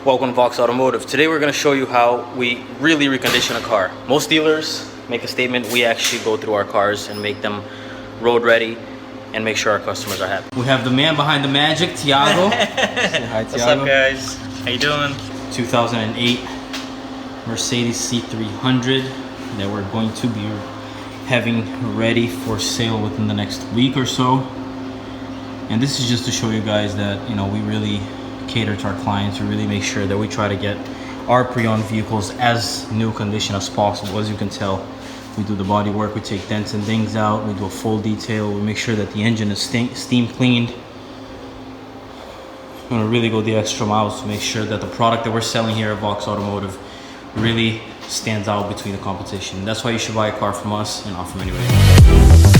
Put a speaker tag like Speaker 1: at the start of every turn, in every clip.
Speaker 1: Welcome to Vox Automotive. Today we're going to show you how we really recondition a car. Most dealers make a statement. We actually go through our cars and make them road ready and make sure our customers are happy. We have the man behind the magic, Tiago. Say hi, Tiago.
Speaker 2: What's up, guys? How you doing?
Speaker 1: 2008 Mercedes C300 that we're going to be having ready for sale within the next week or so. And this is just to show you guys that, you know, we really cater to our clients. We really make sure that we try to get our pre-owned vehicles as new condition as possible. As you can tell, we do the body work, we take dents and things out, we do a full detail, we make sure that the engine is steam cleaned. We're gonna really go the extra miles to make sure that the product that we're selling here at Vox Automotive really stands out between the competition. That's why you should buy a car from us and not from anybody else.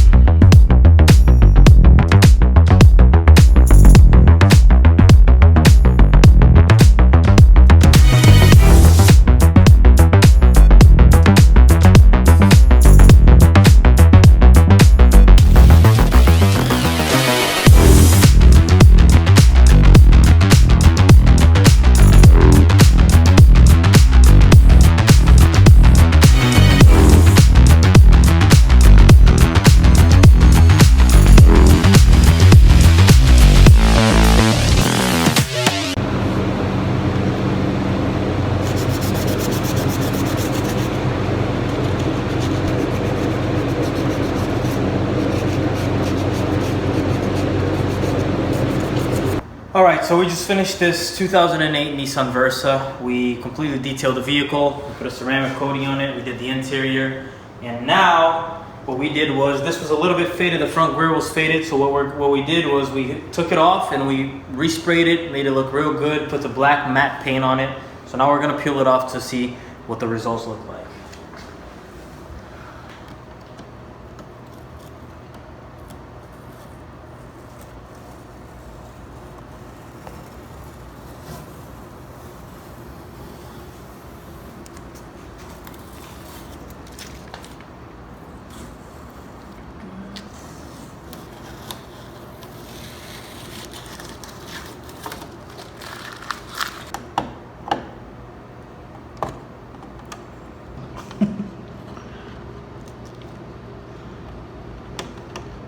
Speaker 1: Alright, so we just finished this 2008 Nissan Versa. We completely detailed the vehicle, we put a ceramic coating on it, we did the interior, and now what we did was, this was a little bit faded, the front rear was faded, so what we did was we took it off and we resprayed it, made it look real good, put the black matte paint on it. So now we're going to peel it off to see what the results look like.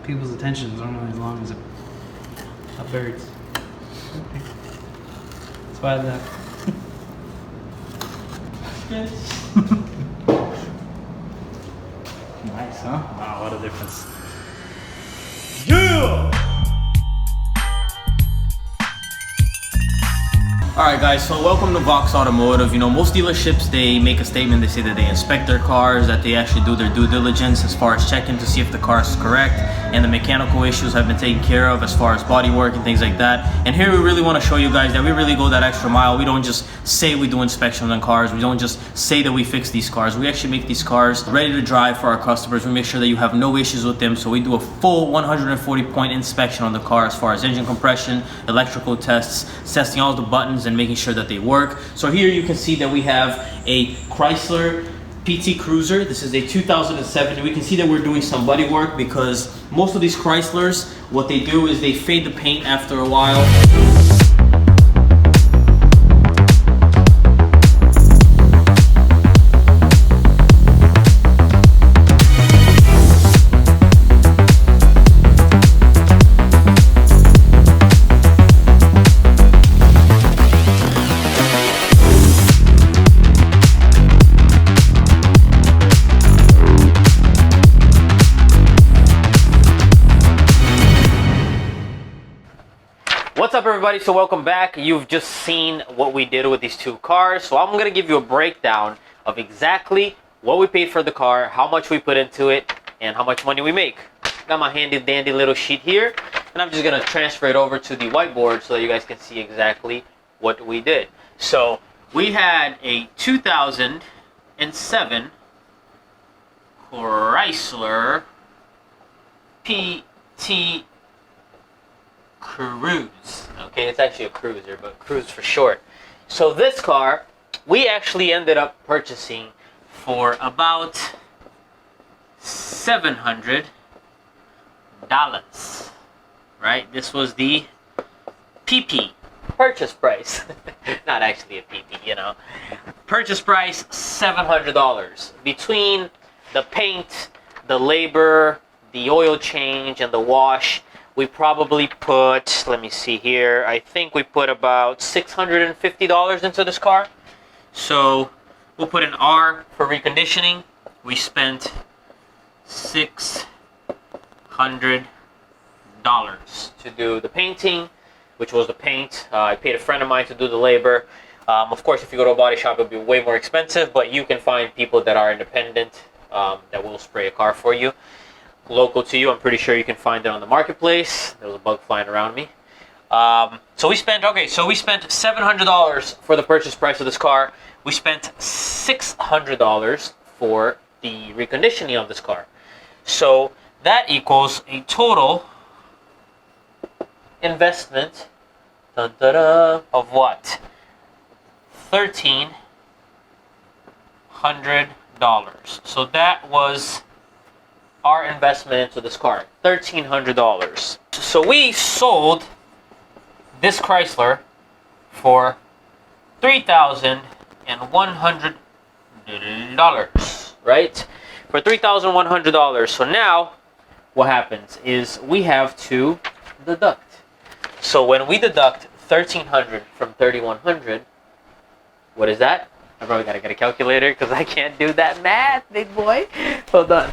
Speaker 2: People's attentions aren't really as long as a bird's. That's why the nice, huh? Wow, what a difference. Yeah!
Speaker 1: Alright guys, so welcome to Vox Automotive. You know, most dealerships, they make a statement, they say that they inspect their cars, that they actually do their due diligence as far as checking to see if the car is correct and the mechanical issues have been taken care of as far as body work and things like that. And here we really want to show you guys that we really go that extra mile. We don't just say we do inspections on cars, we don't just say that we fix these cars. We actually make these cars ready to drive for our customers. We make sure that you have no issues with them, so we do a full 140-point inspection on the car as far as engine compression, electrical tests, testing all the buttons and making sure that they work. So here you can see that we have a Chrysler PT Cruiser. This is a 2007. We can see that we're doing some body work because most of these Chryslers, what they do is they fade the paint after a while. What's up everybody, so welcome back. You've just seen what we did with these two cars, so I'm gonna give you a breakdown of exactly what we paid for the car, how much we put into it, and how much money we make. Got my handy dandy little sheet here, and I'm just gonna transfer it over to the whiteboard so that you guys can see exactly what we did. So we had a 2007 Chrysler PT Cruise. Okay, it's actually a cruiser, but cruise for short. So this car we actually ended up purchasing for about $700, right? This was the PP purchase price, not actually a PT, you know. Purchase price, $700. Between the paint, the labor, the oil change, and the wash, we probably put, let me see here, I think we put about $650 into this car. So we'll put an R for reconditioning. We spent $600 to do the painting, which was the paint. I paid a friend of mine to do the labor. Of course, if you go to a body shop, it'll be way more expensive, but you can find people that are independent that will spray a car for you. Local to you, I'm pretty sure you can find it on the marketplace. There was a bug flying around me. So we spent $700 for the purchase price of this car. We spent $600 for the reconditioning of this car. So that equals a total investment of what? $1,300. So that was our investment into this car, $1,300. So we sold this Chrysler for $3,100, right? For $3,100. So now what happens is we have to deduct. So when we deduct $1,300 from $3,100, what is that? I probably gotta get a calculator because I can't do that math, big boy. Hold on.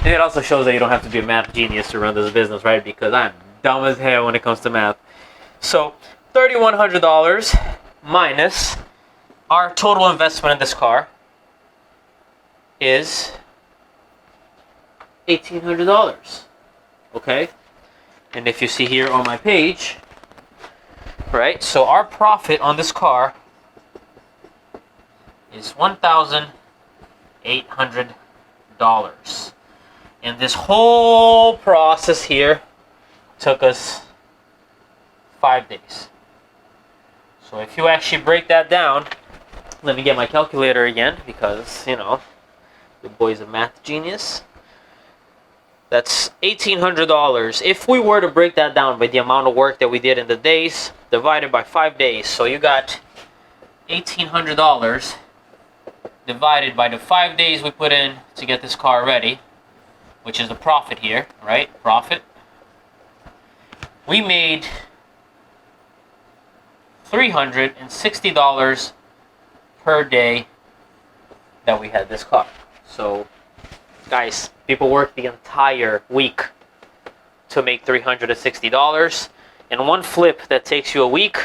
Speaker 1: And it also shows that you don't have to be a math genius to run this business, right? Because I'm dumb as hell when it comes to math. So $3,100 minus our total investment in this car is $1,800. Okay? And if you see here on my page, right? So our profit on this car is $1,800. And this whole process here took us 5 days. So if you actually break that down, let me get my calculator again because, you know, the boy's a math genius. That's $1,800. If we were to break that down by the amount of work that we did in the days, divided by 5 days. So you got $1,800 divided by the 5 days we put in to get this car ready, which is the profit here, right? Profit. We made $360 per day that we had this car. So, guys, people work the entire week to make $360. And one flip that takes you a week,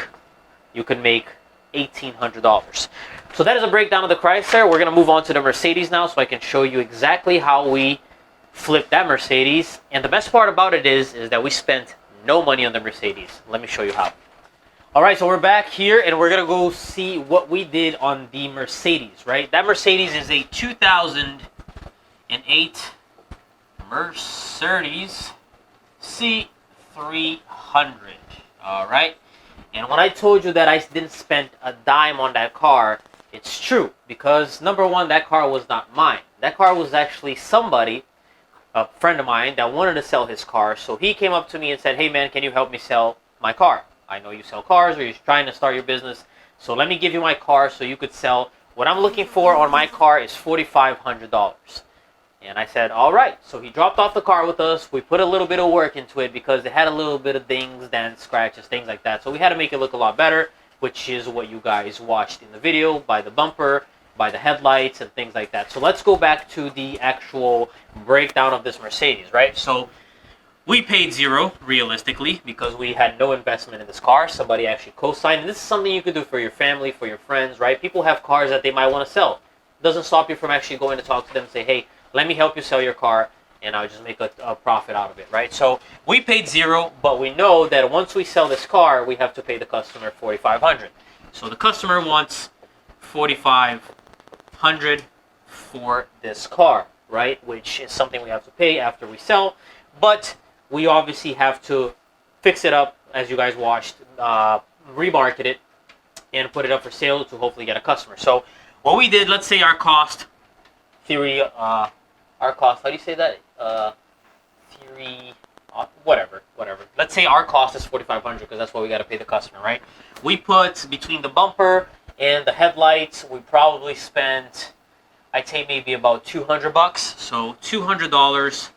Speaker 1: you can make $1,800. So that is a breakdown of the Chrysler. We're going to move on to the Mercedes now so I can show you exactly how we flipped that Mercedes. And the best part about it is that we spent no money on the Mercedes. Let me show you how. Alright, so we're back here and we're going to go see what we did on the Mercedes, right? That Mercedes is a 2008 Mercedes C300. Alright? And when I told you that I didn't spend a dime on that car, it's true. Because, number one, that car was not mine. That car was actually somebody, a friend of mine, that wanted to sell his car. So he came up to me and said, hey man, can you help me sell my car? I know you sell cars or you're trying to start your business. So let me give you my car so you could sell. What I'm looking for on my car is $4,500. And I said, all right. So he dropped off the car with us. We put a little bit of work into it because it had a little bit of dings, dents, scratches, things like that. So we had to make it look a lot better, which is what you guys watched in the video, by the bumper, by the headlights, and things like that. So let's go back to the actual breakdown of this Mercedes, right? So we paid zero, realistically, because we had no investment in this car. Somebody actually co-signed. And this is something you could do for your family, for your friends, right? People have cars that they might want to sell. It doesn't stop you from actually going to talk to them and say, hey, let me help you sell your car, and I'll just make a profit out of it, right? So we paid zero, but we know that once we sell this car, we have to pay the customer $4,500. So the customer wants $4,500 for this car, right? Which is something we have to pay after we sell, but we obviously have to fix it up, as you guys watched, remarket it, and put it up for sale to hopefully get a customer. So what we did, let's say our cost, how do you say that? whatever. Let's say our cost is $4,500 because that's what we got to pay the customer, right? We put between the bumper and the headlights, we probably spent, I'd say maybe about $200. So $200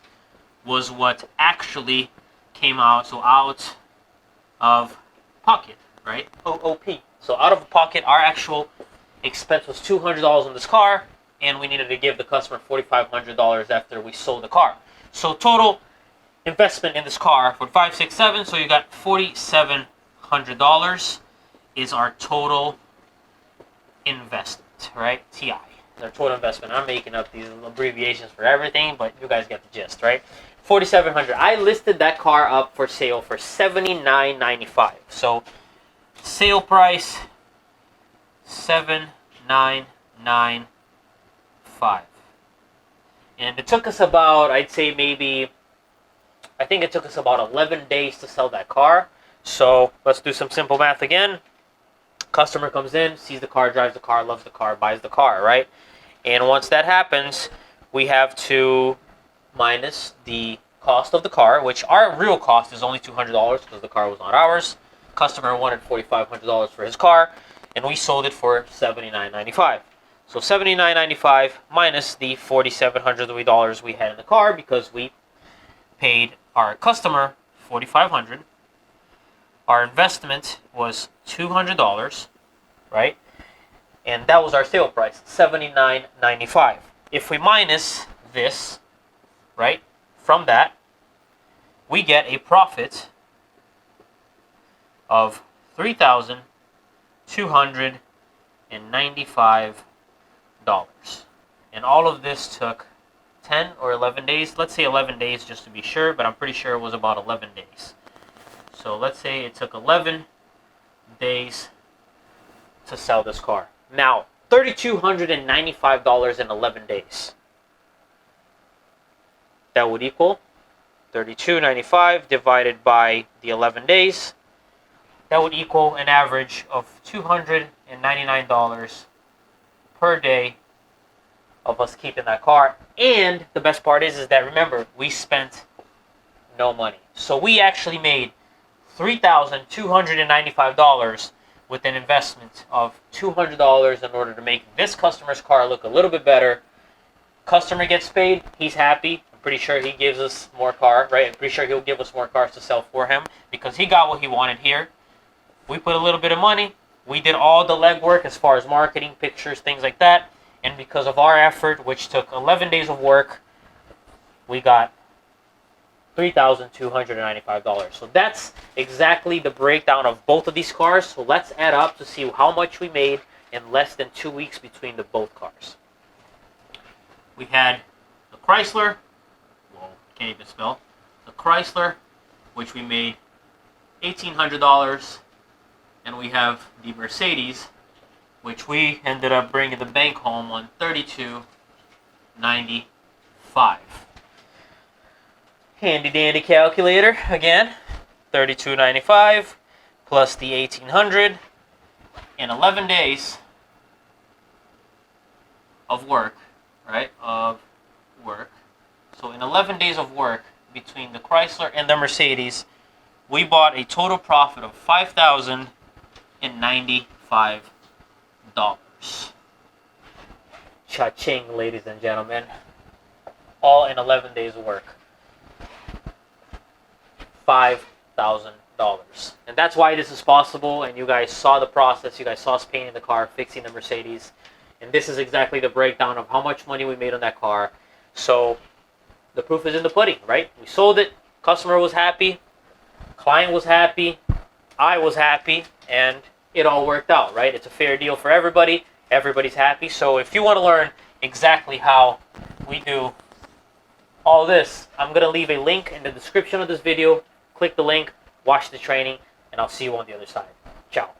Speaker 1: was what actually came out. So out of pocket, right? OOP. So out of pocket, our actual expense was $200 on this car, and we needed to give the customer $4,500 after we sold the car. So total investment in this car for 567, so you got $4,700 is our total investment, right? TI, their total investment. I'm making up these abbreviations for everything, but you guys get the gist, right? $4,700. I listed that car up for sale for $79.95. So sale price $7,995. And it took us about, I'd say maybe, I think it took us about 11 days to sell that car. So let's do some simple math again. Customer comes in, sees the car, drives the car, loves the car, buys the car, right? And once that happens, we have to minus the cost of the car, which our real cost is only $200 because the car was not ours. Customer wanted $4,500 for his car, and we sold it for $79.95. So $79.95 minus the $4,700 we had in the car because we paid our customer $4,500. Our investment was $200, right? And that was our sale price, $79.95. If we minus this, right, from that, we get a profit of $3,295. And all of this took 10 or 11 days. Let's say 11 days just to be sure, but I'm pretty sure it was about 11 days. So let's say it took 11 days to sell this car. Now, $3,295 in 11 days. That would equal $3,295 divided by the 11 days. That would equal an average of $299 per day of us keeping that car. And the best part is that, remember, we spent no money. So we actually made $3,295 with an investment of $200 in order to make this customer's car look a little bit better. Customer gets paid, he's happy. I'm pretty sure he gives us more car, right? I'm pretty sure he'll give us more cars to sell for him because he got what he wanted here. We put a little bit of money. We did all the legwork as far as marketing, pictures, things like that. And because of our effort, which took 11 days of work, we got $3,295. So that's exactly the breakdown of both of these cars. So let's add up to see how much we made in less than 2 weeks between the both cars. We had the Chrysler, whoa, can't even spell, the Chrysler, which we made $1,800, and we have the Mercedes, which we ended up bringing the bank home on $32.95. Handy dandy calculator again, $32.95 plus the $1,800 in 11 days of work, right? Of work. So in 11 days of work between the Chrysler and the Mercedes, we bought a total profit of $5,095. Cha-ching, ladies and gentlemen. All in 11 days of work. $5,000. And that's why this is possible, and you guys saw the process. You guys saw us painting the car, fixing the Mercedes. And this is exactly the breakdown of how much money we made on that car. So the proof is in the pudding, right? We sold it. Customer was happy. Client was happy. I was happy. And it all worked out, right? It's a fair deal for everybody. Everybody's happy. So if you want to learn exactly how we do all this, I'm going to leave a link in the description of this video. Click the link, watch the training, and I'll see you on the other side. Ciao.